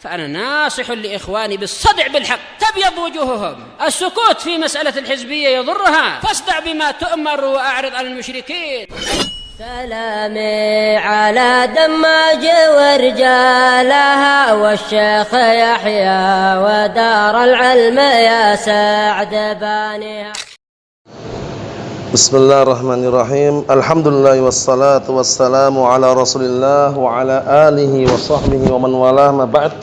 فأنا ناصح لإخواني بالصدع بالحق تبيض وجوههم. السكوت في مسألة الحزبية يضرها، فاصدع بما تؤمر وأعرض عن المشركين. سلامي على دماج ورجالها والشيخ يحيى ودار العلم يا سعد بانيها. Bismillahirrahmanirrahim. Alhamdulillah wassalatu wassalamu ala Rasulillah wa ala alihi wa sahbihi wa man walah ma ba'd.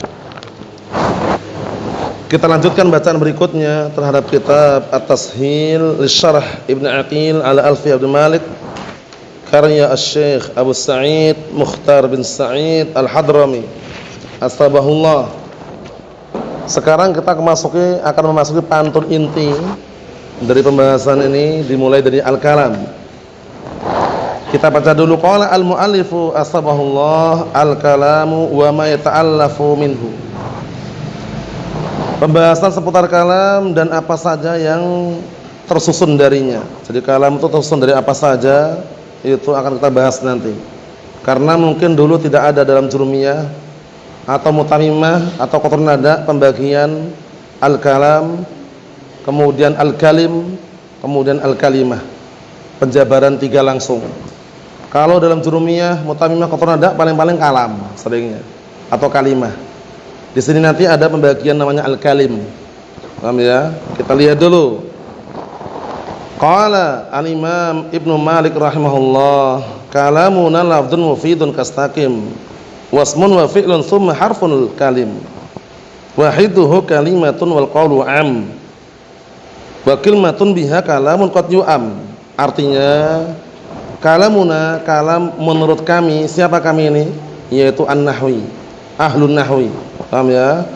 Kita lanjutkan bacaan berikutnya terhadap kitab At-Tasheel li Syarh Ibnu Aqil ala Alfiyah Ibnu Malik karya Asy-Syaikh Abu Sa'id Mukhtar bin Sa'id Al-Hadrami astabahullah. Sekarang kita akan memasuki pantun inti dari pembahasan ini, dimulai dari al-kalam. Kita baca dulu. Qala al-muallifu astabahullah al-kalamu wa ma yata'allafu minhu. Pembahasan seputar kalam dan apa saja yang tersusun darinya. Jadi kalam itu tersusun dari apa saja, itu akan kita bahas nanti. Karena mungkin dulu tidak ada dalam jurumiyah atau mutamimah atau kotor nada pembagian al-kalam, kemudian al-kalim, kemudian al-kalimah. Penjabaran tiga langsung. Kalau dalam jurumiyah mutamimah kotor nada paling-paling kalam seringnya atau kalimah. Di sini nanti ada pembagian namanya al-kalim. Paham ya? Kita lihat dulu. Qala al-Imam Ibnu Malik rahimahullah, kalamuna lafdzun mufidun kastaqim wasmun wa fi'lun thumma harfun kalim. Wahiduhu kalimatun wal qawlu am. Wa kalimatun biha kalamun qad yu'am. Artinya kalamuna, kalam menurut kami. Siapa kami ini? Yaitu an-nahwi, ahlun nahwi. Paham ya?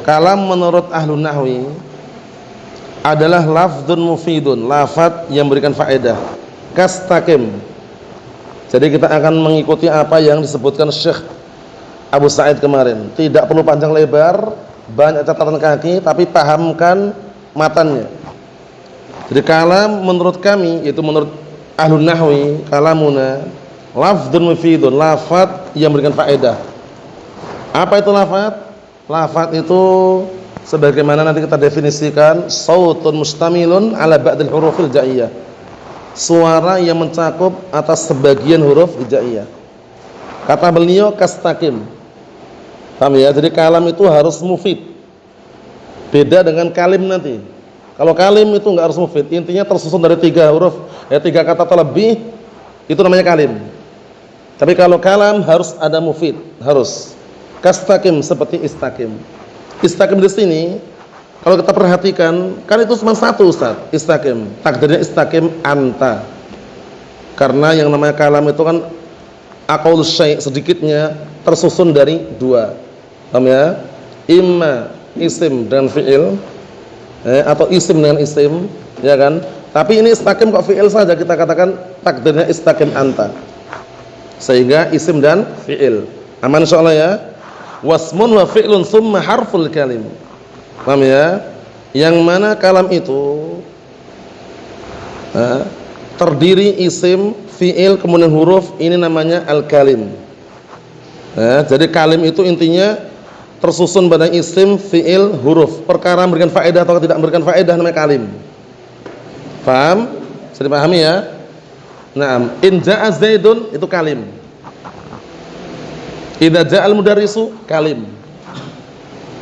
Kalam menurut ahlun nahwi adalah lafdzun mufidun, lafaz yang memberikan faedah. Kastaqim. Jadi kita akan mengikuti apa yang disebutkan Syekh Abu Sa'id kemarin. Tidak perlu panjang lebar, banyak catatan kaki, tapi pahamkan matannya. Jadi kalam menurut kami, itu menurut ahlun nahwi, kalamuna lafdzun mufidun, lafaz yang memberikan faedah. Apa itu lafaz? Lafaz itu sebagaimana nanti kita definisikan, sautun mustamilun ala ba'dil hurufil jaiyah. Suara yang mencakup atas sebagian huruf hijaiyah. Kata beliau kastaqim. Paham ya? Jadi kalam itu harus mufid. Beda dengan kalim nanti. Kalau kalim itu enggak harus mufid, intinya tersusun dari tiga huruf, tiga kata atau lebih, itu namanya kalim. Tapi kalau kalam harus ada mufid, harus. Kastaqim seperti istaqim. Istaqim di sini kalau kita perhatikan, kan itu cuma satu, Ustaz. Istaqim. Takdirnya istaqim anta. Karena yang namanya kalam itu kan aqaul syai', sedikitnya tersusun dari dua. Paham ya? Imma isim dan fi'il, atau isim dengan isim, ya kan? Tapi ini istaqim kok fi'il saja, kita katakan takdirnya istaqim anta. Sehingga isim dan fi'il. Aman insyaallah ya. Wasmun wa fi'lun thumma harful kalim. Paham ya? Yang mana kalam itu terdiri isim, fi'il, kemudian huruf, ini namanya al-kalim. Jadi kalim itu intinya tersusun pada isim, fi'il, huruf. Perkara memberikan faedah atau tidak memberikan faedah namanya kalim. Paham? Bisa dipahami ya? Naam, in ja'a Zaidun itu kalim. Idza ja'al mudarrisu kalim.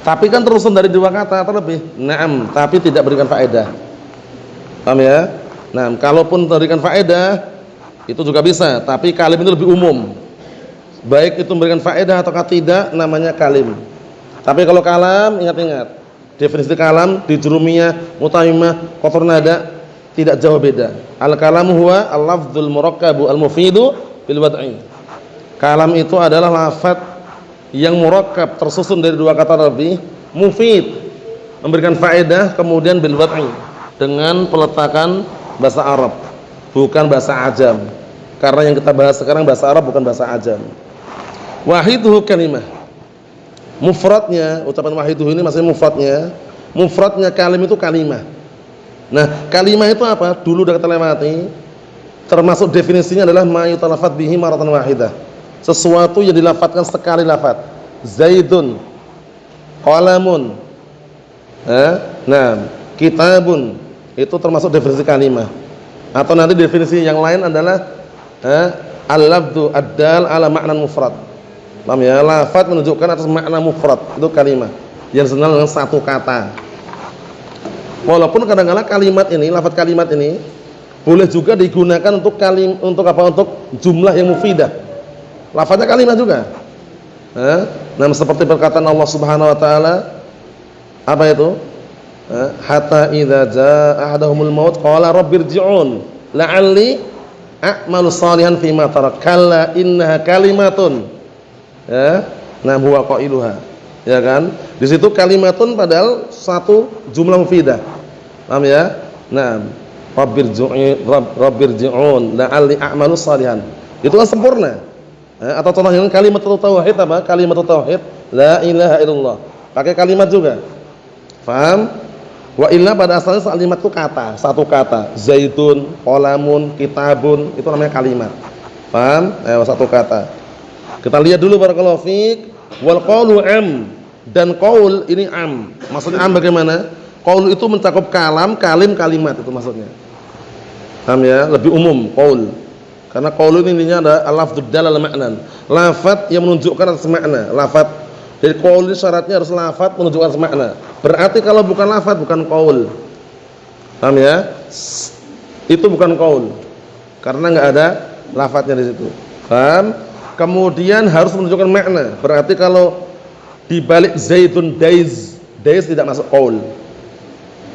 Tapi kan tersusun dari dua kata atau lebih. Naam, tapi tidak berikan faedah. Paham ya? Nah, kalaupun memberikan faedah itu juga bisa, tapi kalim itu lebih umum. Baik itu memberikan faedah atau tidak, namanya kalim. Tapi kalau kalam, ingat-ingat, definisi kalam di jurumiyah, mutamimah, kotor nada tidak jauh beda. Al-kalamu huwa al-lafdzul murakkabu al-mufidu bil wad'i. Kalam itu adalah lafaz yang murakkab, tersusun dari dua kata lebih, mufid, memberikan faedah, kemudian bil wad'i, dengan peletakan bahasa Arab, bukan bahasa ajam. Karena yang kita bahas sekarang bahasa Arab, bukan bahasa ajam. Wahiduhu kalimah. Mufradnya, ucapan wahiduhu ini masih mufradnya. Mufradnya kalim itu kalimah. Nah, kalimah itu apa? Dulu sudah kita lewati. Termasuk definisinya adalah ma yutalafat bihi maratan wahidah. Sesuatu yang dilafadzkan sekali lafaz. Zaidun. qalamun. Nah, kitabun itu termasuk definisi kalimah. Atau nanti definisi yang lain adalah al-lafdzu ad-dal ala ma'nan mufrad. Paham ya? Lafaz menunjukkan atas makna mufrad, itu kalimah yang dikenal dengan satu kata. Walaupun kadang-kadang kalimat ini, lafaz kalimat ini boleh juga digunakan untuk untuk jumlah yang mufidah. Lafaznya kalimat juga. Nah, seperti perkataan Allah Subhanahu wa taala apa itu? Hatta idza jaa ahaduhumul maut qala rabbirji'un la'alli a'malu shalihan fima tarak kalla innaha kalimatun. Nah, huwa qailuha. Ya kan? Di situ kalimatun padahal satu jumlah mufidah. Paham ya? Nah, rabbirji'un la'alli a'malu shalihan. Itu kan sempurna. Atau contohnya kalimat tauhid apa? Kalimat tauhid la ilaha illallah. Pakai kalimat juga. Paham? Wa illa pada asalnya kalimat itu kata, satu kata. Zaitun, qalamun, kitabun, itu namanya kalimat. Paham? Satu kata. Kita lihat dulu barakallahu fiik. Wal qaulu am, dan qaul ini am. Maksudnya am bagaimana? Qaul itu mencakup kalam, kalim, kalimat, itu maksudnya. Paham ya? Lebih umum qaul. Karena qaul ini intinya ada al-lafdzud dalal ma'nan. Lafaz yang menunjukkan atas makna. Lafaz. Jadi qaul ini syaratnya harus lafaz menunjukkan makna. Berarti kalau bukan lafaz bukan qaul. Paham ya? Itu bukan qaul. Karena enggak ada lafaznya di situ. Paham? Kemudian harus menunjukkan makna. Berarti kalau dibalik zaitun daiz tidak masuk qaul.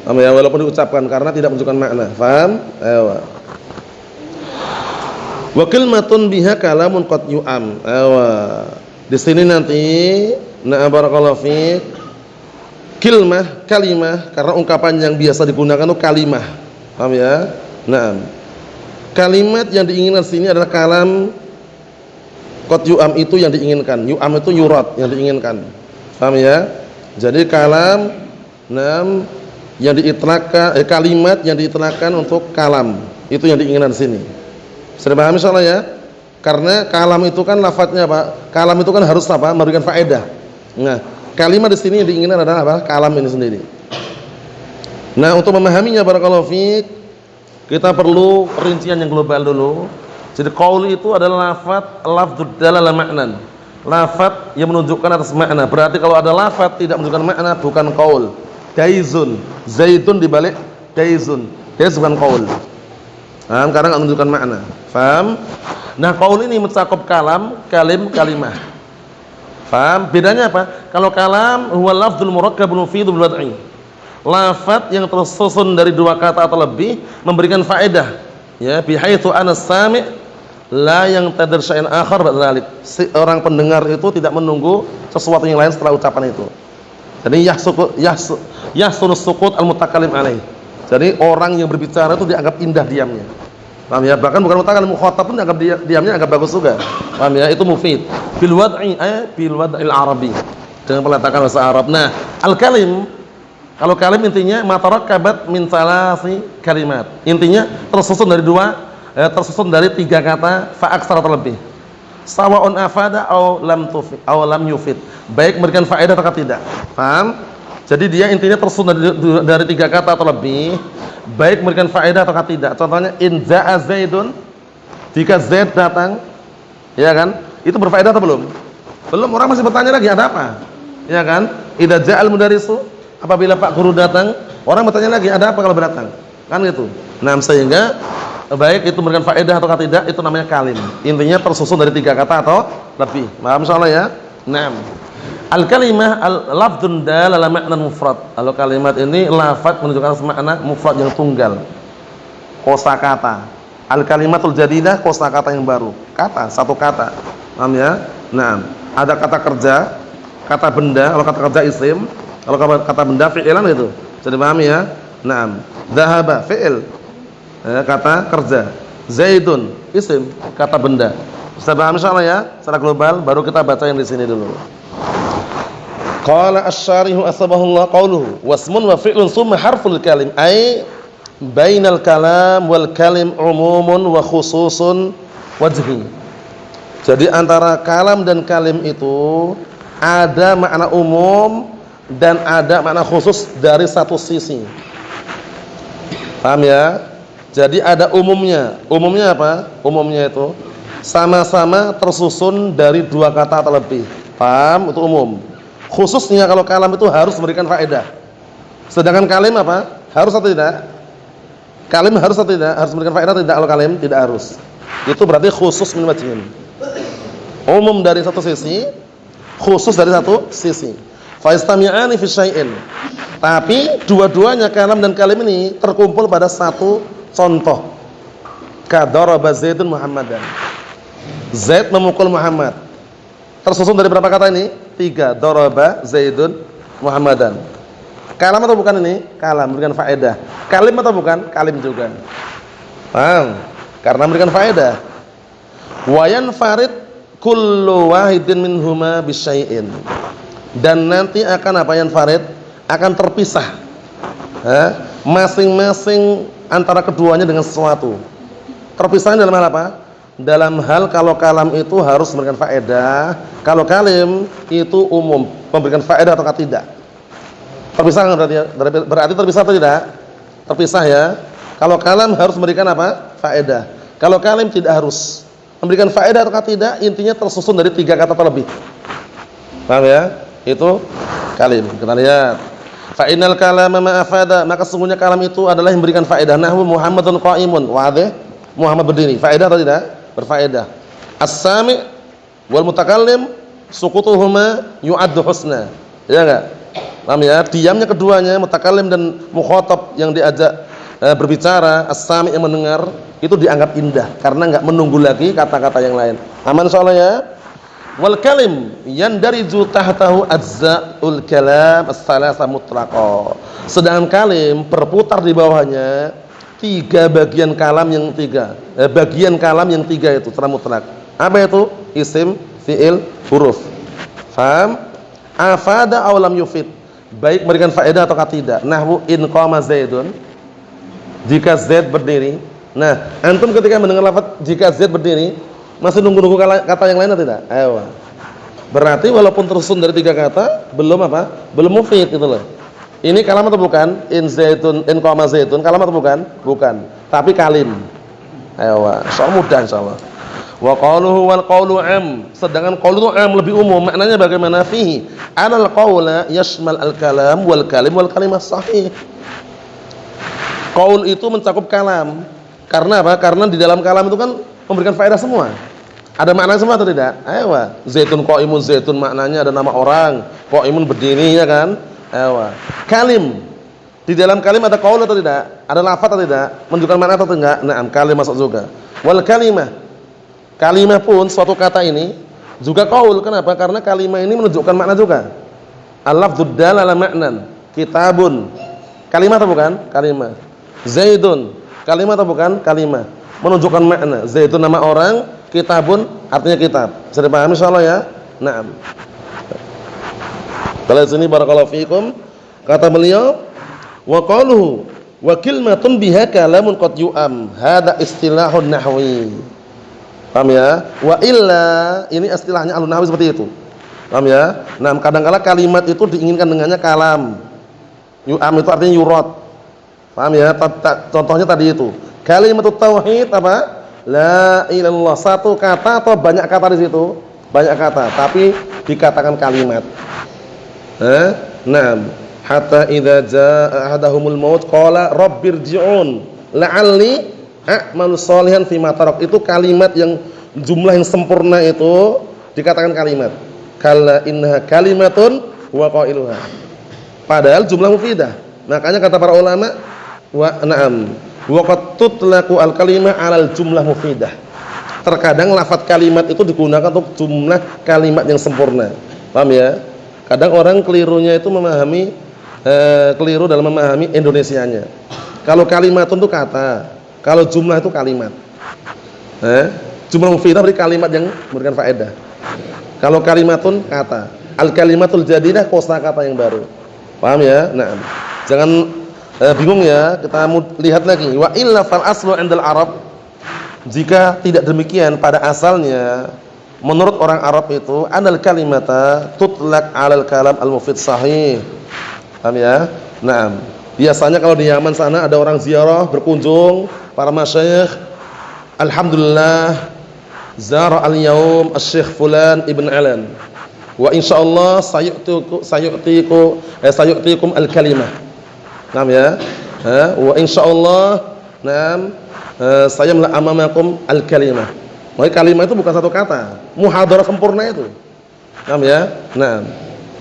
Paham ya? Walaupun diucapkan karena tidak menunjukkan makna. Paham? Ayo. Wa kalimatun biha kalamun qad yu'am. Ayo. Di sini nanti barakallahu fiik. Kalimah karena ungkapan yang biasa digunakan itu kalimah. Paham ya? Naam. Kalimat yang diinginkan sini adalah kalam qad yu'am, itu yang diinginkan. Yu'am itu yurad, yang diinginkan. Paham ya? Jadi kalam yang diitlaqkan, kalimat yang diitlaqkan untuk kalam, itu yang diinginkan sini. Sudah paham insyaallah ya? Karena kalam itu kan lafadznya apa? Kalam itu kan harus apa? Memberikan faedah. Nah, kalimat di sini yang diinginkan adalah apa? Kalam ini sendiri. Nah, untuk memahaminya barakallahu fiik, kita perlu perincian yang global dulu. Jadi qaul itu adalah lafdzud dalala ma'nan. Lafaz yang menunjukkan atas makna. Berarti kalau ada lafaz tidak menunjukkan makna bukan qaul. Daizun, zaitun dibalik daizun. Daiz bukan qaul. Paham? Karena enggak menunjukkan makna. Paham? Nah, qaul ini mencakup kalam, kalim, kalimah. Paham? Bedanya apa? Kalau kalam huwa lafdzul murakkabun mufidul wad'i. Lafaz yang tersusun dari dua kata atau lebih memberikan faedah. Ya, bihaitsu ana sami' la yang tadir syai'an akhar ba'dalik. Si orang pendengar itu tidak menunggu sesuatu yang lain setelah ucapan itu. Jadi yahsunus sukut al-mutakallim alaih. Jadi orang yang berbicara itu dianggap indah diamnya. Paham ya? Bahkan bukan mutakallim, mukhatab pun dianggap diamnya agak bagus juga. Paham ya? Itu mufid. Bil wad'i bil wad'il arabi. Dengan peletakan bahasa Arab. Nah, al-kalim, kalau kalim intinya matarakkabat min salasi kalimat. Intinya tersusun dari tiga kata fa aksara atau lebih. Sawa'un afada aw lam yufid. Baik memberikan faedah atau tidak. Paham? Jadi dia intinya tersusun dari tiga kata atau lebih, baik memberikan faedah atau tidak. Contohnya in za'a zaidun, jika Zaid datang, ya kan? Itu berfaedah atau belum? Belum, orang masih bertanya lagi ada apa? Ya kan? Idza ja'al mudarisu, apabila Pak Guru datang, orang bertanya lagi ada apa kalau datang? Kan gitu. Nah, sehingga baik itu memberikan faedah atau tidak, itu namanya kalim. Intinya tersusun dari tiga kata atau lebih. Paham insyaallah ya? Naam. Al-kalimah al-lafdzun dalala ma'nan mufrad. Kalau kalimat ini lafaz menunjukkan makna mufrad yang tunggal. Kosakata. Al-kalimatul jadidah, kosakata yang baru. Kata, satu kata. Paham ya? Naam. Ada kata kerja, kata benda, kalau kata kerja isim, kalau kata benda fi'ilan itu. Jadi paham ya? Naam. Dhahaba fi'il. Kata kerja. Zaidun isim, kata benda. Bisa paham insyaallah ya? Secara global baru kita baca yang di sini dulu. Qala asy-syarihu asbahullah qauluhu wasmun wa fi'lun summa harful kalim ay bainal kalam wal kalim umumun wa khususun wajhi. Jadi antara kalam dan kalim itu ada makna umum, dan ada makna khusus dari satu sisi. Paham ya? Jadi ada umumnya. Umumnya apa? Umumnya itu sama-sama tersusun dari dua kata atau lebih. Paham? Itu umum. Khususnya kalau kalam itu harus memberikan faedah. Sedangkan kalim apa? Harus atau tidak? Kalim harus atau tidak? Harus memberikan faedah atau tidak? Kalau kalim tidak harus. Itu berarti khusus min wajhin. Umum dari satu sisi, khusus dari satu sisi. Fa istami'ani fi syai'in. Tapi dua-duanya kalam dan kalim ini terkumpul pada satu contoh. Kadaraba Zaidun Muhammadan. Zaid memukul Muhammad. Tersusun dari berapa kata ini? 3. Daraba Zaidun Muhammadan. Kalam atau bukan ini? Kalam, memberikan faedah. Kalim atau bukan? Kalim juga. Paham? Karena memberikan faedah. Wa yanfarid kullu wahidin minhuma bisyai'in. Dan nanti akan apa yanfarid? Akan terpisah. Masing-masing antara keduanya dengan sesuatu. Terpisahnya dalam hal apa? Dalam hal kalau kalam itu harus memberikan faedah, kalau kalim itu umum, memberikan faedah atau tidak. Terpisah berarti terpisah atau tidak? Terpisah ya. Kalau kalam harus memberikan apa? Faedah. Kalau kalim tidak harus memberikan faedah atau tidak, intinya tersusun dari 3 kata atau lebih. Paham ya? Itu kalim. Kita lihat. Fa innal kalama ma afada, maka sesungguhnya kalam itu adalah yang memberikan faedah. Nahwu Muhammadun qa'imun. Wadih? Muhammad berdiri. Faedah atau tidak? Berfaedah. As-sami' wal mutakallim sukutuhuma yu'addu husna. Ya enggak? Paham ya? Diamnya keduanya, mutakallim dan mukhatab yang diajak berbicara, as-sami' yang mendengar, itu dianggap indah karena enggak menunggu lagi kata-kata yang lain. Aman insyaallah ya. Wal kalim yandariju tahtahu ajza'ul kalam as-salasa mutlaqah. Sedangkan kalim berputar di bawahnya 3 bagian kalam yang 3. Bagian kalam yang 3 itu secara mutlak. Apa itu? Isim, fi'il, huruf. Faham? Afada aw lam yufid. Baik memberikan faedah atau tidak. Nahwu in qama Zaidun. Jika Zaid berdiri. Nah, antum ketika mendengar lafaz jika Zaid berdiri, masih nunggu-nunggu kata yang lain atau tidak? Ayo. Berarti walaupun tersusun dari 3 kata, belum apa? Belum mufid itu loh. Ini kalam atau bukan? In zaitun, in qama zaitun, kalam atau bukan? Bukan. Tapi kalim. Ayo, insyaallah mudah insyaallah. Wa qauluhu wal qaulu am. Sedangkan qaul itu am, lebih umum. Maknanya bagaimana? Fihi anal qaula yashmal al kalam wal kalim wal kalimah sahih. Qaul itu mencakup kalam. Karena apa? Karena di dalam kalam itu kan memberikan faedah semua. Ada makna semua atau tidak? Ayo, zaitun qaimun, zaitun maknanya ada nama orang, qaimun berdiri ya kan? Ayo. Kalim. Di dalam kalim ada qaul atau tidak? Ada lafaz atau tidak? Menunjukkan makna atau enggak? Naam, kalim masuk juga. Wal kalimah. Kalimah pun suatu kata ini juga qaul. Kenapa? Karena kalimah ini menunjukkan makna juga. Al-lafdzu dalla ala ma'nan. Kitabun. Kalimah atau bukan? Kalimah. Zaidun. Kalimah atau bukan? Kalimah. Menunjukkan makna. Zaidun nama orang, kitabun artinya kitab. Bisa dipahami insyaallah ya? Naam. Kalau sini barakallahu fiikum, kata beliau wa qaluhu wa kalimatun biha kalamun qad yu'am. Hada istilahun nahwi. Paham ya? Wa illa, ini istilahnya alun nahwi seperti itu. Paham ya? Nah, kadang-kala kalimat itu diinginkan dengannya kalam. Yu'am itu artinya yurad. Paham ya? Contohnya tadi itu. Kalimatut tauhid apa? La ilaha illallah. Satu kata atau banyak kata di situ? Banyak kata, tapi dikatakan kalimat. Naam, hatta idza jaa ahadahumul maut qala rabbirji'un la'alli a'malu shalihan fima tarak. Itu kalimat yang jumlah yang sempurna itu dikatakan kalimat. Kalla innaha kalimatun wa qailuha. Padahal jumlah mufidah. Makanya kata para ulama wa na'am wa qad tutlaqu al-kalimah 'alal jumlah mufidah. Terkadang lafaz kalimat itu digunakan untuk jumlah kalimat yang sempurna. Paham ya? Kadang orang kelirunya itu memahami keliru dalam memahami Indonesianya. Kalau kalimatun itu kata, kalau jumlah itu kalimat. Jumlah mufidah berarti kalimat yang memberikan faedah. Kalau kalimatun kata, al kalimatul jadidah kosakata yang baru. Paham ya? Nah, jangan bingung ya. Kita lihat lagi. Wa illa fal aslu 'indal Arab. Jika tidak demikian pada asalnya menurut orang Arab itu anal kalimata tutlaq 'alal kalam al-mufid sahih. Paham ya? Naam. Biasanya kalau di Yaman sana ada orang ziarah berkunjung, para masyayikh, alhamdulillah zara al-yaum asy-syekh fulan ibn alan. Wa insyaallah sayu'tikum al-kalimah. Naam ya? Wa insyaallah naam sayamla amamakum al-kalimah. Maka kalimah itu bukan satu kata, muhadarah sempurna itu. Naam ya? Naam.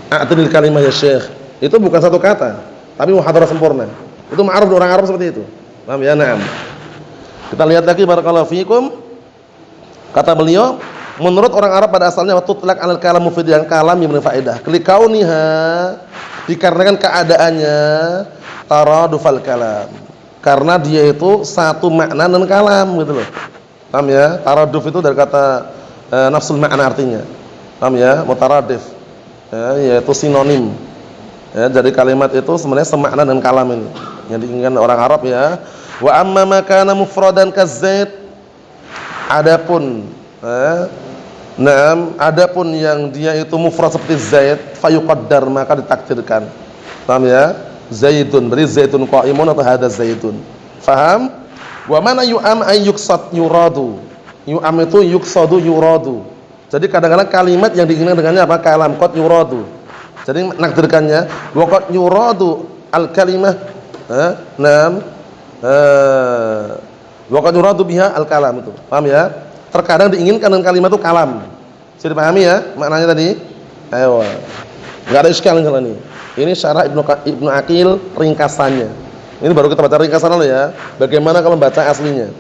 A'tinil kalimah ya syekh. Itu bukan satu kata, tapi muhadarah sempurna. Itu ma'ruf orang Arab seperti itu. Paham ya? Naam. Kita lihat lagi barakallahu fikum. Kata beliau, menurut orang Arab pada asalnya tutlaq 'alal kalam mufid, yang kalam yang berfaedah. Likauniha, dikarenakan keadaannya taradufal kalam. Karena dia itu satu makna dan kalam gitu loh. Paham ya? Taraduf itu dari kata nafsul makna artinya. Paham ya? Mutaradif. Yaitu sinonim. Ya, jadi kalimat itu sebenarnya semakna dengan kalam ini yang diinginkan orang Arab ya. Wa amma ma kana mufradan kazaid, adapun adapun yang dia itu mufrad seperti zaid, fayuqaddar, maka ditakdirkan. Paham ya? Zaidun, berarti zaitun qa'imun atau hadza zaitun. Faham? Wa mana yu'am ay yuqsad yuradu. Yu'am itu yuqsadu yuradu. Jadi kadang-kadang kalimat yang diinginkan dengannya apa? Kalam, qad yuradu. Jadi nakdirkannya waqad yuradu al-kalimah waqad yuradu biha al-kalam itu. Paham ya? Terkadang diinginkan dengan kalimat itu kalam. Bisa dipahami ya maknanya tadi? Ayo. Enggak ada iskal kalau ini. Ini syarah Ibnu Aqil ringkasannya. Ini baru kita baca ringkasan dulu ya. Bagaimana kalau baca aslinya?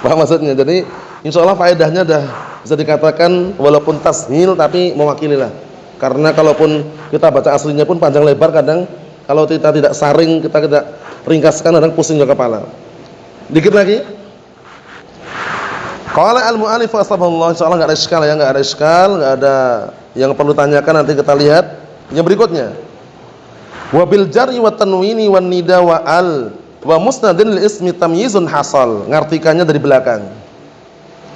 Paham maksudnya? Jadi insyaallah faedahnya dah bisa dikatakan walaupun tashil tapi mewakili lah. Karena kalaupun kita baca aslinya pun panjang lebar, kadang kalau kita tidak saring, kita tidak ringkaskan, kadang pusing juga kepala. Dikit lagi. Qala al-mu'allif wasabahullah, insyaallah enggak ada iskal ya, enggak ada iskal, enggak ada yang perlu tanyakan, nanti kita lihat yang berikutnya. Wa bil jar'i wa tanwini wan nida wa al wa musnadin lil ismi tamyizun hasal. Ngartikannya dari belakang.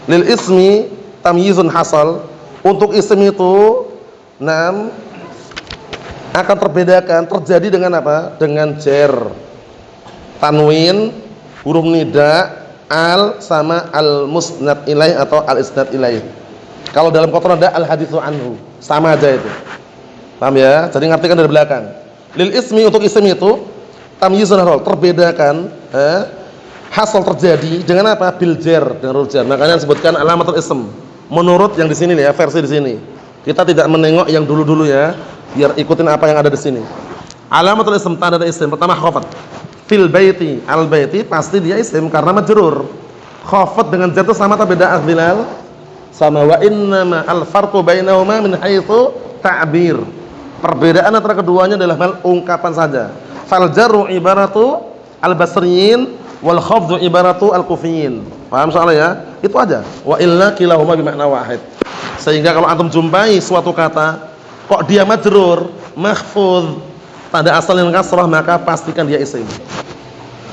Lil ismi tamyizun hasal, untuk isim itu akan terbedakan, terjadi dengan apa? Dengan jar, tanwin, huruf nida, al sama al musnad ilaih atau al isnad ilaih. Kalau dalam Qur'an ada al haditsu anhu, sama aja itu. Paham ya? Jadi ngartikan dari belakang. Lil ismi, untuk isim itu tamyizun hasal, terbedakan, hasal terjadi dengan apa? Bil jar, dengan huruf jar. Makanya disebutkan alamatul ism. Menurut yang di sini ya, versi di sini. Kita tidak menengok yang dulu-dulu ya, biar ikutin apa yang ada di sini. Alamatul ism, tanda isim. Pertama khafat. Fil baiti, al baiti pasti dia isim karena majrur. Khafat dengan jar itu sama atau beda Bilal? Sama. Wa innama al farqu bainahuma min haitsu ta'bir. Perbedaan antara keduanya adalah hal ungkapan saja. Fal jarru ibaratu al basriyin wal khafdu ibaratu al kufiyin. Paham soalnya ya? Itu aja. Wa illa kilahuma bimakna wahid. Sehingga kalau antum jumpai suatu kata kok dia majrur, mahfuz, tanda asal yang kasrah, maka pastikan dia isim.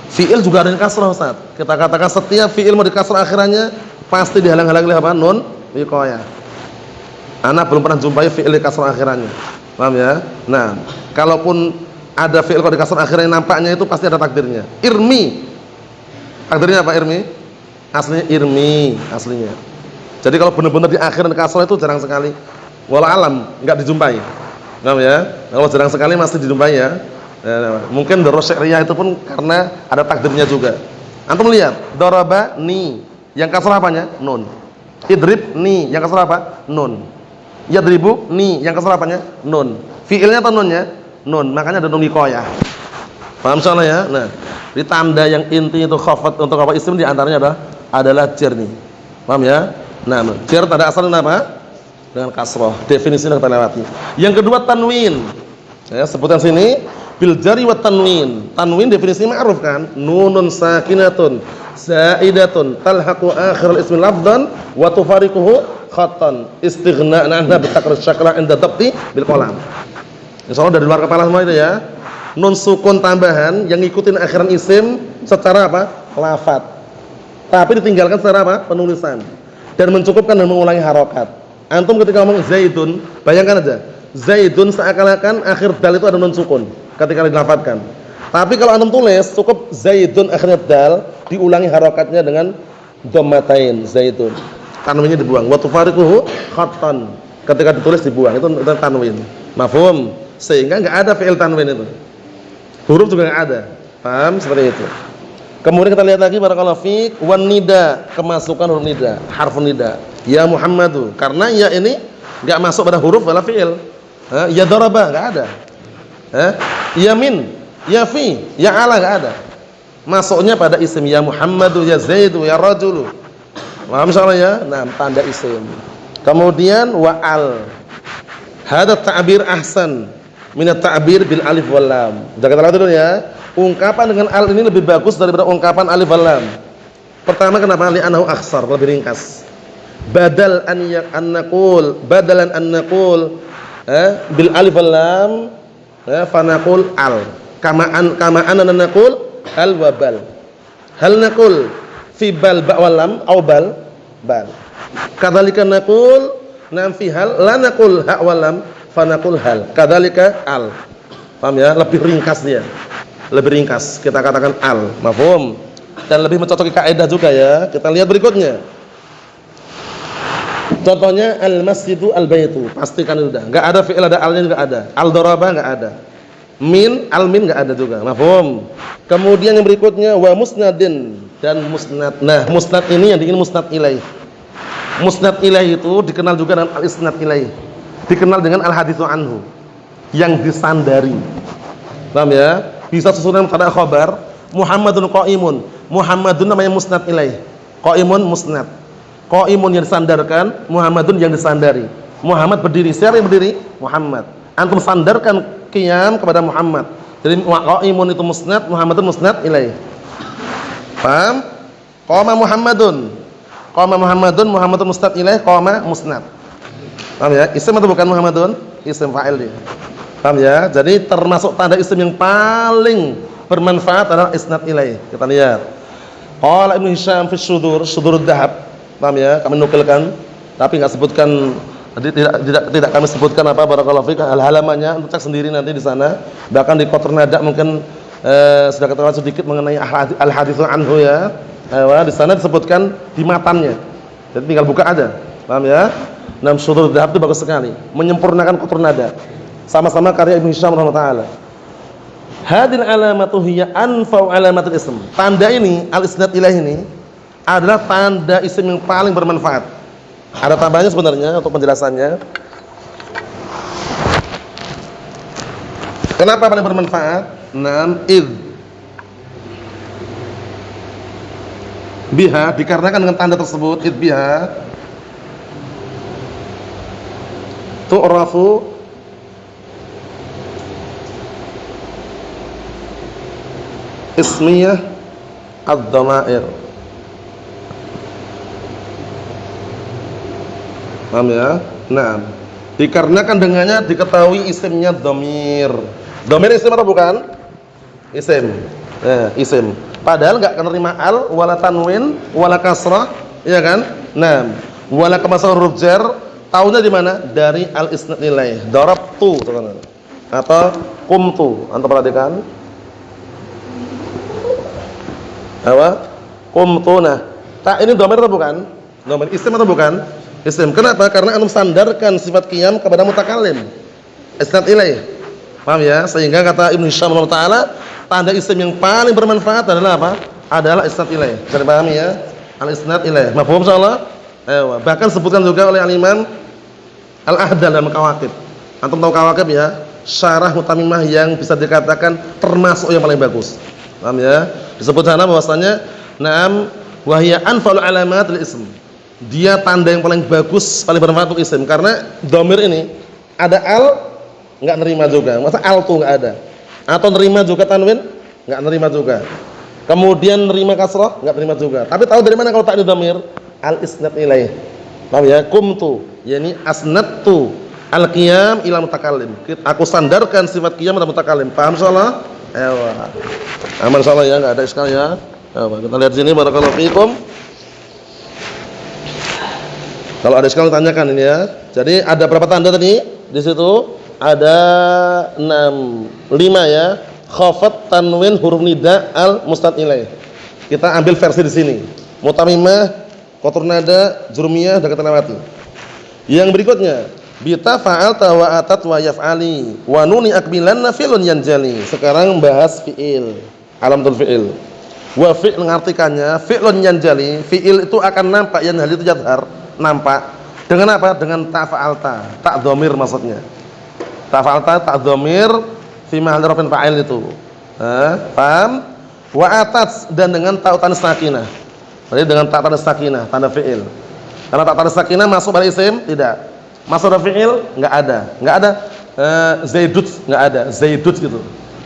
Fi'il juga ada yang kasrah, Ustaz. Kita katakan setiap fi'il mau dikasrah akhirannya pasti dihalang-halangi oleh apa? Nun wiqayah. Ana belum pernah jumpai fi'il dikasrah akhirannya. Paham ya? Nah, kalaupun ada fi'il kalau dikasrah akhirannya nampaknya itu pasti ada takdirnya. Irmi. Takdirnya apa irmi? Aslinya irmi, aslinya. Jadi kalau benar-benar di akhiran kasrah itu jarang sekali. Walau alam enggak dijumpai. Paham ya? Kalau jarang sekali masih dijumpai ya. Mungkin darus syi'riyah itu pun karena ada takdirnya juga. Antum lihat, daraba ni, yang kasrah apanya? Nun. Idrib ni, yang kasrah apa? Nun. Yadribu ni, yang kasrah apanya? Nun. Fi'ilnya atau nunnya? Nun. Makanya ada nun wiqayah. Paham soalnya ya? Nah, di tanda yang inti itu khafat untuk apa? Isim di antaranya adalah jar nih. Paham ya? Nah, jar tanda asalnya apa? Dengan kasrah. Definisinya kita lewati. Yang kedua tanwin. Ya, sebutan sini bil jari wa tanwin. Tanwin definisinya ma'ruf kan? Nunun sakinatun zaidatun talhaqu akhirul ismi lafdhan wa tufariquhu khattan istighna'an anha bi taqrir syakla inda dhabti bil qalam. Insyaallah dari luar kepala semua itu ya. Nun sukun tambahan yang ngikutin akhiran isim secara apa? Lafaz. Tapi ditinggalkan secara apa? Penulisan. Dan mencukupkan dan mengulangi harokat. Antum ketika ngomong Zaidun, bayangkan aja, Zaidun seakan-akan akhir dal itu ada nun sukun. ketika dilafadzkan. Tapi kalau antum tulis cukup Zaidun akhirnya dal, diulangi harokatnya dengan dhammatain Zaidun. Tanwinnya dibuang. Wa tufariquhu khattan. Ketika ditulis dibuang. Itu tanwin. Mafhum? Sehingga enggak ada fi'il tanwin itu. Huruf juga enggak ada. Paham seperti itu. Kemudian kita lihat lagi barakallahu fiik wan nida, kemasukan huruf nida, harfun nida. Ya Muhammadu. Karena ya ini enggak masuk pada huruf wala fi'il. Ya daraba enggak ada. Ya min, ya fi, ya ala enggak ada. Masuknya pada isim ya Muhammadu, ya Zaidu, ya rajulu. Paham insyaallah ya? Nah, tanda isim. Kemudian wa al. Hada ta'bir ahsan min at-ta'bir bil alif wal lam. Sudah kita lihat dulu ya. Ungkapan dengan al ini lebih bagus daripada ungkapan alif wal lam. Pertama kenapa? Li'annahu akhsar, lebih ringkas. Badalan an naqul bil alif wal lam fa naqul al. Kama anna naqul al wa bal. Hal naqul fi bal ba wal lam aw bal. Kadzalika naqul nam fi hal la naqul ha wal lam fa naqul hal. Kadzalika al. Paham ya? Lebih ringkas dia. Lebih ringkas. Kita katakan al. Mafhum? Dan lebih mencocoki kaidah juga ya. Kita lihat berikutnya. Contohnya al-masjidu al-baitu. Pastikan sudah. Enggak ada fi'il, ada alnya juga ada. Al-daraba enggak ada. Min, al-min enggak ada juga. Mafhum? Kemudian yang berikutnya wa musnadin dan musnad. Nah, musnad ini yang diingin musnad ilaih. Musnad ilaih itu dikenal juga dengan al-isnad ilaih. Dikenal dengan al-haditsu anhu. Yang disandari. Paham ya? Bisa susunan mubtada khabar, Muhammadun qaimun. Muhammadun namanya musnad ilaih. Qaimun musnad. Qaimun yang disandarkan, Muhammadun yang disandari. Muhammad berdiri, siapa yang berdiri? Muhammad. Antum sandarkan qiyam kepada Muhammad. Jadi qaimun itu musnad, Muhammadun musnad ilaih. Paham? Qama Muhammadun. Qama Muhammadun, Muhammadun musnad ilaih, qama musnad. Paham ya? Isim atau bukan Muhammadun? Isim fa'il dia. Paham ya? Jadi termasuk tanda isim yang paling bermanfaat adalah isnad ilaih. Kita lihat. Qala Ibnu Hisham fi syudurud dhahab. Paham ya? Kami nukilkan tapi enggak sebutkan, tidak kami sebutkan apa barakallahu fik halamannya, untuk cek sendiri nanti di sana. Bahkan di Qatrun Nada mungkin sudah ketahuan sedikit mengenai al-haditsu anhu ya. Di sana disebutkan di matannya. Jadi tinggal buka aja. Paham ya? Nam syudurud dhahab itu bagus sekali, menyempurnakan Qatrun Nada. Sama-sama karya Ibnu Hisham rahimahullah. Hadil alamatu hiya anfa'u alamatul ism. Tanda ini al-isnad ilaih ini adalah tanda isim yang paling bermanfaat. Ada tambahnya sebenarnya untuk penjelasannya. Kenapa paling bermanfaat? Nam id biha, dikarenakan dengan tanda tersebut id biha tu'rafu ismiyah ad-dhamair. Paham ya? Nah, dikarenakan dengannya diketahui isimnya dhamir. Dhamir isim atau bukan? Isim. Isim. Padahal enggak menerima al wala tanwin wala kasrah, iya kan? Nah, wala kemasukan huruf jar, taunya di mana? Dari al-isnad ilaih. Darabtu atau qumtu. Antum perhatikan. Apa? Qumtuna. Tak ini dhamir atau bukan? Dhamir isim atau bukan? Isim. Kenapa? Karena antum sandarkan sifat qiyam kepada mutakallim. Isnad ilaih. Paham ya? Sehingga kata Ibnu Hisham rahimahullah, tanda isim yang paling bermanfaat adalah apa? Adalah isnad ilaih. Bisa dipahami ya? Al-isnad ilaih. Mafhum insyaallah? Bahkan sebutkan juga oleh al-Imam Al-Ahdal dalam Kawakib. Antum tahu Kawakib ya? Syarah Mutamimah yang bisa dikatakan termasuk yang paling bagus. Paham ya? Disebut sana bahwasanya na'am wa hiya anfa'ul alamatil ism. Dia tanda yang paling bagus, paling bermanfaat untuk isim, karena dhamir ini ada al enggak nerima juga. Masa al tuh enggak ada. Atau nerima juga tanwin? Enggak nerima juga. Kemudian nerima kasrah? Enggak nerima juga. Tapi tahu dari mana kalau tak ada dhamir? Al isnad ilaih. Paham ya? Qumtu, yakni asnadtu al-qiyam ila mutakallim. Aku sandarkan sifat qiyam pada mutakallim. Paham insyaallah? Aman insyaallah ya, enggak ada iskal ya. Kita lihat sini barakallahu fikum. Kalau ada iskal tanyakan ini ya. Jadi ada berapa tanda tadi? Di situ Ada 5 ya. Khafat, tanwin, huruf nida, al mustad ilaih. Kita ambil versi di sini. Mutamimah, qatur nada, jurmiyah sudah kita lewati. Yang berikutnya, bita fa'alta wa atat wa yaf'ali wa nuni akbilanna fi'lun yanjali. Sekarang bahas fi'il, alamatul fi'il. Wa fi'il mengartikannya fi'lun yanjali, fi'il itu akan nampak, yanjali itu jadhar, nampak. Dengan apa? Dengan ta fa'alta, ta dhamir maksudnya. Ta fa'alta, ta dhamir fi mahalli raf'in fa'il itu. Paham? Wa atat, dan dengan ta tanis sakinah. Berarti dengan ta tanis sakinah, tanda fi'il. Karena ta tanis sakinah masuk pada isim? Tidak. Masuk pada fi'il? Enggak ada. Enggak ada zaidut, enggak ada. Zaidut gitu.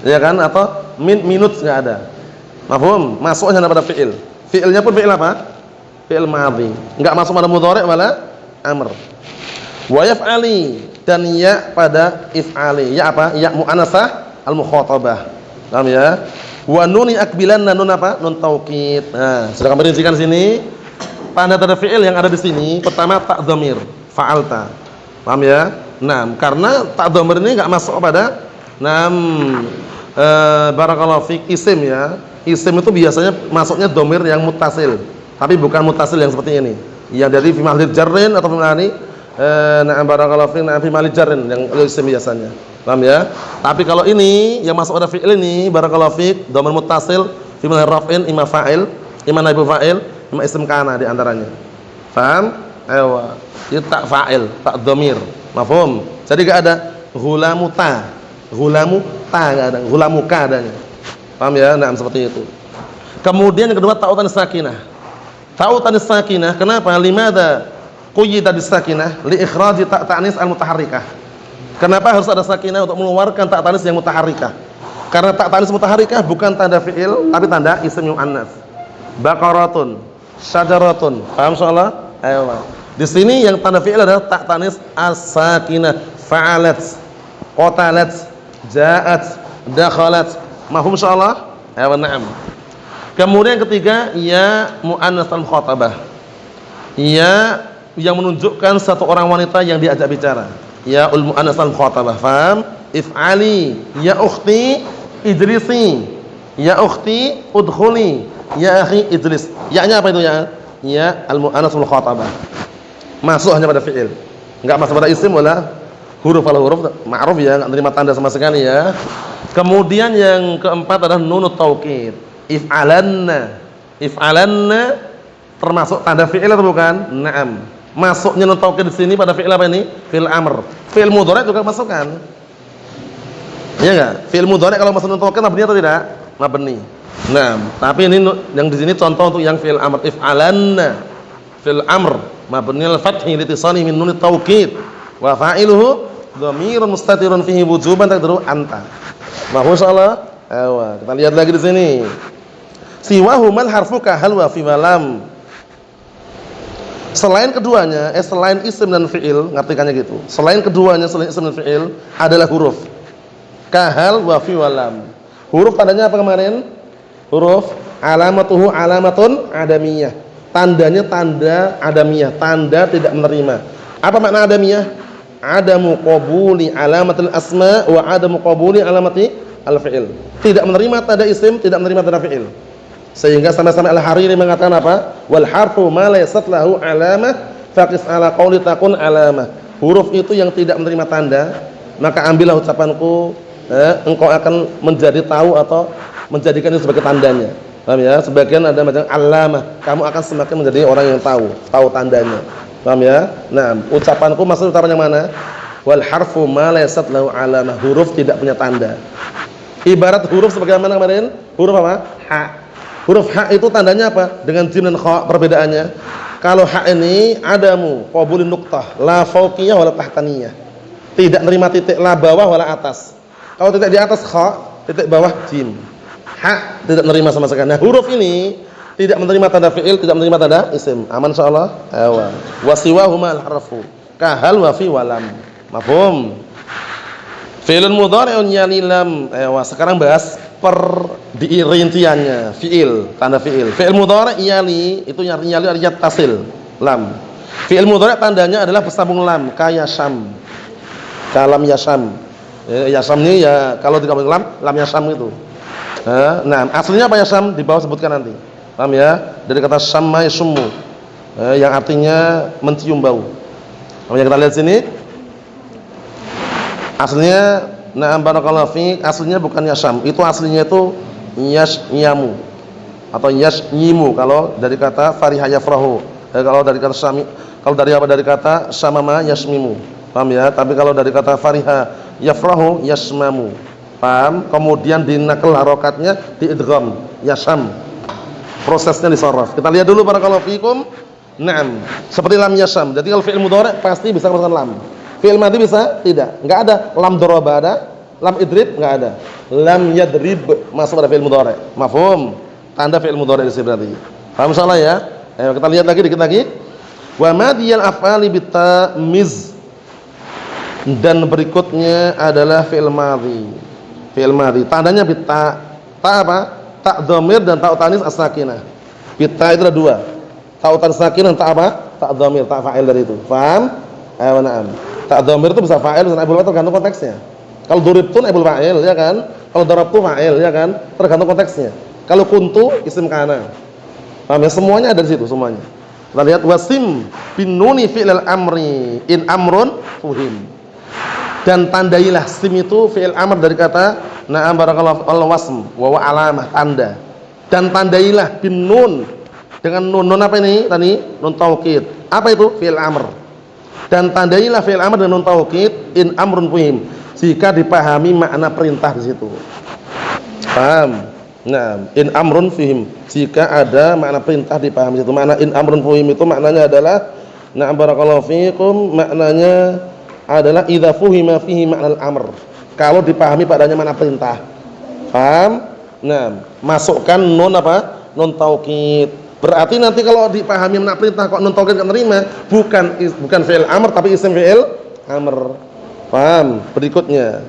Ya kan? Atau minut enggak ada. Mafhum? Masuknya pada fi'il. Fi'ilnya pun fi'il apa? Fi'il madhi. Enggak masuk pada mudhari' wala amr. Wa yaf'ali, dan ya pada if'ali. Ya apa? Ya mu'anasah al-mukhatabah. Paham ya? Wa nuni akbilanna, nun apa? Nun taukid. Nah, sudah kami rincikan sini. Tanda-tanda fi'il yang ada di sini, pertama ta dhamir, fa'alta. Paham ya? Nah, karena ta dhamir ini enggak masuk pada barakallahu fik isim ya. Isim itu biasanya masuknya dhamir yang muttasil, tapi bukan muttasil yang seperti ini. Yang dari fi mahalli jarrin atau fi mahalli barakallahu fik fi mahalli jarrin yang isim biasanya. Paham ya? Tapi kalau ini yang masuk pada fi'il ini barakallahu fik dhamir muttasil fi mahalli raf'in, imma fa'il, imma naib fa'il, imma isim kana di antaranya. Paham? Aywa. Itu tak fa'il, tak dhamir. Mafhum? Jadi enggak ada ghulamuta. Ghulamuta enggak ada, ghulamuka adanya. Paham ya? Nah, seperti itu. Kemudian yang kedua ta'u tanis sakinah. Ta'u tanis sakinah, kenapa? Limadza quyida bis sakinah li ikhraji ta' ta'nis al mutaharrikah. Kenapa harus ada sakinah untuk mengeluarkan ta' ta'nis yang mutaharrikah? Karena ta' ta'nis mutaharrikah bukan tanda fi'il tapi tanda isim muannas. Baqaratun, syajaratun. Paham insyaallah? Ayo. Di sini yang tanda fi'il adalah ta' ta'nis as-sakinah. Fa'alat, qatalat, ja'at, dakhalat. Mafhum insyaallah? Ayo, na'am. Kemudian yang ketiga, ya muannas al-mukhatabah. Ya yang menunjukkan satu orang wanita yang diajak bicara. Ya ul muannas al-mukhatabah. Paham? If'ali, ya ukhti idrisi, ya ukhti udkhuli, ya akhi idris. Ya-nya apa itu ya? Ya al-muannas al-mukhatabah. Masuk hanya pada fi'il. Enggak masuk pada isim wala huruf. Kalau huruf ma'ruf ya, enggak terima tanda sama sekali ya. Kemudian yang keempat adalah nunut taukid. If'alanna. If'alanna termasuk tanda fi'il atau bukan? Naam. Masuknya nun taukid di sini pada fi'il apa ini? Fi'il amr. Fi'il mudhari' juga masukkan. Iya enggak? Fi'il mudhari' kalau masuk nun taukid mabni atau tidak? Mabni. Naam. Tapi ini yang di sini contoh untuk yang fi'il amr. If'alanna. Fi'il amr mabni al-fathi litisani min nun taukid. Wa fa'iluhu dhamirun mustatirun fihi wujuban taqdiru anta. Mahfuz insyaallah. Ayo, kita lihat lagi di sini. Siwahu mal harfuka hal wa fi walam. Selain keduanya, selain isim dan fi'il, ngartikannya gitu. Selain keduanya, selain isim dan fi'il adalah huruf. Kahal wa fi walam. Huruf tandanya apa kemarin? Huruf alamatuhu alamatun adamiyah. Tandanya tanda adamiyah, tanda tidak menerima. Apa makna adamiyah? Adamu qabuli alamatil asma wa adamu qabuli alamati al-fi'il. Tidak menerima tanda isim, tidak menerima tanda fi'il. Sehingga sampai-sampai Al-Hariri mengatakan apa? Wal harfu ma laysat lahu alamah faqis ala qauli takun alamah. Huruf itu yang tidak menerima tanda, maka ambillah ucapanku, engkau akan menjadi tahu atau menjadikan itu sebagai tandanya. Paham ya? Sebagian ada macam alamah, kamu akan semakin menjadi orang yang tahu tandanya. Paham ya? Nah, ucapanku maksud ucapan yang mana? Wal harfu ma laysat lahu alamah. Huruf tidak punya tanda. Ibarat huruf sebagaimana kemarin? Huruf apa? Ha. Huruf ha itu tandanya apa? Dengan jim dan kha perbedaannya. Kalau ha ini adamu qabulin nuqtah, la fawqiyah wala tahtaniyah. Tidak menerima titik la bawah wala atas. Kalau titik di atas kha, titik bawah jim. Ha tidak menerima sama sekali. Nah, huruf ini tidak menerima tanda fi'il, tidak menerima tanda isim. Aman insyaallah? Ayo. Wa siwahuma al-harfu kahal wa fi walam. Mafhum? Fi'ilun mudhari'un yani lam. Ayo, sekarang bahas rinciannya. Fi'il, tanda fi'il. Fi'il mudhari' yani itu artinya artinya tasil, lam. Fi'il mudhari' tandanya adalah bersambung lam, kaya syam. Fi'il mudhari' tandanya adalah bersambung lam, kaya syam. Fi'il mudhari' yani itu artinya tasil, lam. Fi'il mudhari' tandanya adalah bersambung lam, kaya syam. Fi'il mudhari' tandanya adalah bersambung lam, kaya syam. Kalam yasam. Yasam ini ya kalau digabung lam yasam itu. Nah, aslinya apa yasam? Di bawah sebutkan nanti. Paham ya? Dari kata samma yasummu. Yang artinya mencium bau. Yang kita lihat sini aslinya na'am barakallahu fiik, aslinya bukan yasam. Itu aslinya itu yasnyamu atau yasnyimu kalau dari kata fariha yafrahu. Kalau dari kata sami, kalau dari apa dari kata samama yasmimu. Paham ya? Tapi kalau dari kata fariha yafrahu yasmamu. Paham? Kemudian dinakal harokatnya diidgham yasam. Prosesnya disarraf. Kita lihat dulu barakallahu fiikum. Naam, seperti lam yasam. Jadi kalau fi'il mudhari pasti bisa menggunakan lam. Fi'il madhi bisa? Tidak. Enggak ada. Lam daraba ada, lam idrib enggak ada. Lam yadrib masuk pada fi'il mudhari. Mafhum? Tanda fi'il mudhari di sini berarti. Paham insyaallah ya? Ayo kita lihat lagi dikit lagi. Wa madhiyal af'ali bitamiz. Dan berikutnya adalah fi'il madhi. Fi'il madhi. Tandanya bita. Ta apa? Ta dhamir dan ta tanis as-sakinah. Bita itu ada dua. Ta tanis sakinah ta apa? Ta dhamir, ta fa'il dari itu. Paham? Ayo na'am. Ta dhamir itu bisa fa'il dan aibul fa'il tergantung konteksnya. Kalau duribtun aibul fa'il ya kan? Kalau darabtu fa'il ya kan? Tergantung konteksnya. Kalau kuntu isim kana. Paham ya? Semuanya ada di situ semuanya. Kita lihat wasim bin nuni fi'il amri in amrun fuhim. Dan tandailah sim itu fi'il amr dari kata na'am barakallahu al-wasm wa alamah tanda. Dan tandailah bin nun dengan nun apa ini tadi? Nun taukid. Apa itu? Fi'il amr. Dan tandailah fi'il amr dengan nun taukid in amrun fuhim jika dipahami makna perintah di situ. Paham? Nah, in amrun fuhim jika ada makna perintah dipahami di situ. Makna in amrun fuhim itu maknanya adalah na'am barakallahu fiikum, maknanya adalah idza fuhima fihi makna al-amr. Kalau dipahami padanya makna perintah. Paham? Nah, masukkan nun apa? Nun taukid. Berarti nanti kalau dipahami makna perintah kok nun taukid enggak nerima, bukan fi'il amr tapi isim fi'il amr. Paham? Berikutnya.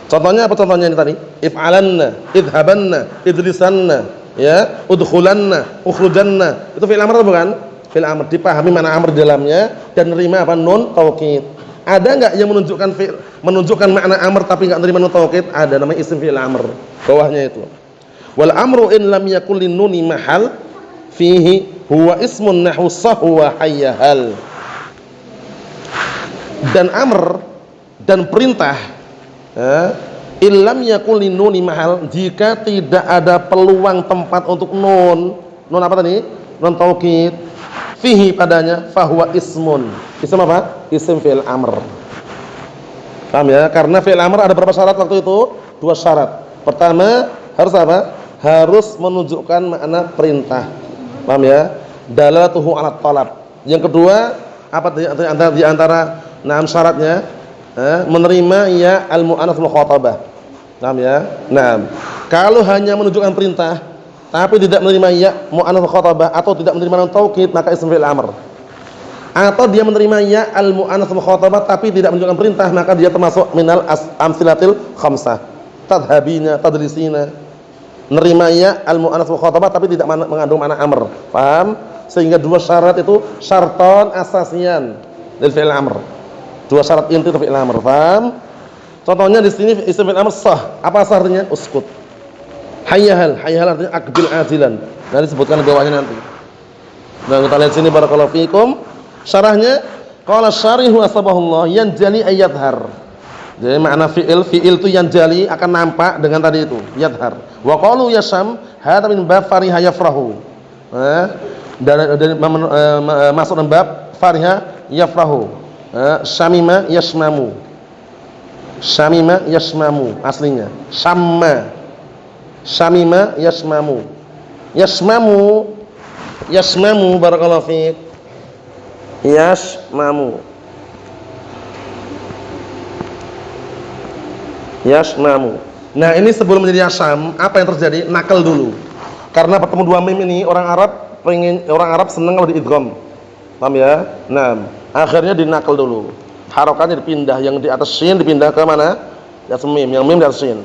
Contohnya apa contohnya ini tadi? If'alanna, idhabanna, idrisanna, ya, udkhulanna, ukhrujanna. Itu fi'il amr atau bukan? Fi'il amr. Dipahami makna amr di dalamnya dan nerima apa? Nun taukid. Ada enggak yang menunjukkan makna amr tapi enggak nerima nun taukid? Ada, namanya isim fi'il amr. Bawahnya itu. Wal amru in lam yakul lin nuni mahal fihi huwa ismun nahwu sahwa hayyahal. Dan amr dan perintah illam yakul lin nuni mahal, jika tidak ada peluang tempat untuk nun apa tadi? Nun taukid. Fihi padanya fahuwa ismun. Ism apa? Isim fi'il amr. Paham ya? Karena fi'il amr ada berapa syarat waktu itu? 2 syarat. Pertama, harus apa? Harus menunjukkan makna perintah. Paham ya? Dalalatuhu 'ala talab. Yang kedua, apa di antara 6 syaratnya? Menerima ya al-mu'annatsul mukhatabah. Paham ya? Nah, kalau hanya menunjukkan perintah tapi tidak menerima ya mu'annatsul mukhatabah atau tidak menerima nun taukid, maka isim fi'il amr. Atau dia menerima ya al-mu'annatsul mukhatabah tapi tidak menunjukkan perintah, maka dia termasuk minal amsilatil khamsah. Tadhabina, tadrisina. Menerima ya al-mu'annatsul mukhatabah tapi tidak mengandung makna amr. Paham? Sehingga 2 syarat itu syarton asasian dari fi'il amr. 2 syarat inti dari fi'il amr. Paham? Contohnya di sini isim fi'il amr sah. Apa sah artinya? Uskut. Hayyahal artinya akbil ajilan. Nanti disebutkan di bawahnya nanti. Nah, kita lihat sini barakallahu fiikum. Syarahnya qala syarihu asbahullah yanjali ayadhar. Jadi makna fi'il itu yanjali akan nampak dengan tadi itu, yadhar. Wa qalu yasham hadza min bab fariha yafrahu. Dan masuk dalam bab fariha yafrahu. Syamima yasmamu. Syamima yasmamu aslinya. Syamima yasmamu. Yasmamu barakallahu fiik. Yasmamu. Nah, ini sebelum menjadi yasam, apa yang terjadi? Nakal dulu. Karena bertemu 2 mim ini orang Arab senang kalau diidgham. Paham ya? Nah, akhirnya dinakal dulu. Harokatnya dipindah, yang di atas shin dipindah ke mana? Di atas mim, yang mim di atas shin.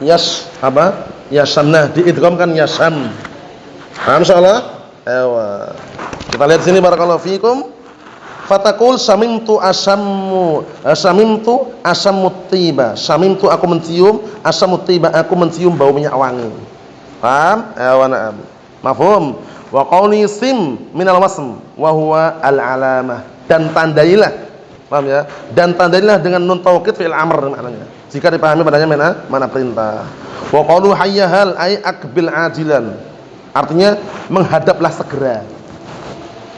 Yasam. Nah, diidgham kan yasam. Paham insyaallah? Ewa. Kita lihat sini barakallahu fiikum. Fatakul syamimtu asyamut tiba. Syamimtu aku mencium, asyamut tiba aku mencium bau minyak wangi. Paham? Wa na'am. Mafhum? Wa qawli sim minal wasm wa huwa al-alamah. Dan tandailah. Paham ya? Dan tandailah dengan nun taukid fi'il amr maknanya. Jika dipahami padanya mana perintah. Wa qawlu hayyahal ay aqbil ajilan. Artinya menghadaplah segera.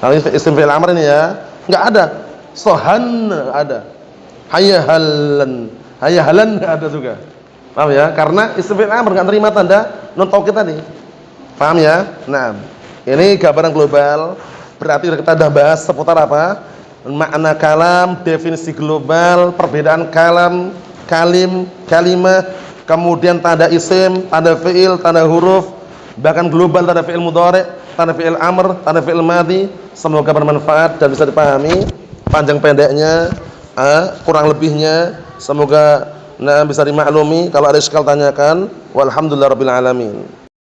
Nah, ini isim fi'il amr ini ya. Enggak ada. Sohan ada. Hayyahalan enggak ada juga. Paham ya? Karena isim fi'il amr enggak terima tanda nun taukid tadi. Paham ya? Nah, ini gambaran global. Berarti kita sudah bahas seputar apa? Makna kalam, definisi global, perbedaan kalam, kalim, kalimah, kemudian tanda isim, tanda fi'il, tanda huruf, bahkan global tanda fi'il mudhari', tanda fi'il amr, tanda fi'il madhi. Semoga bermanfaat dan bisa dipahami panjang pendeknya, kurang lebihnya. Semoga bisa dimaklumi. Kalau ada iskal tanyakan. Walhamdulillahirabbil alamin.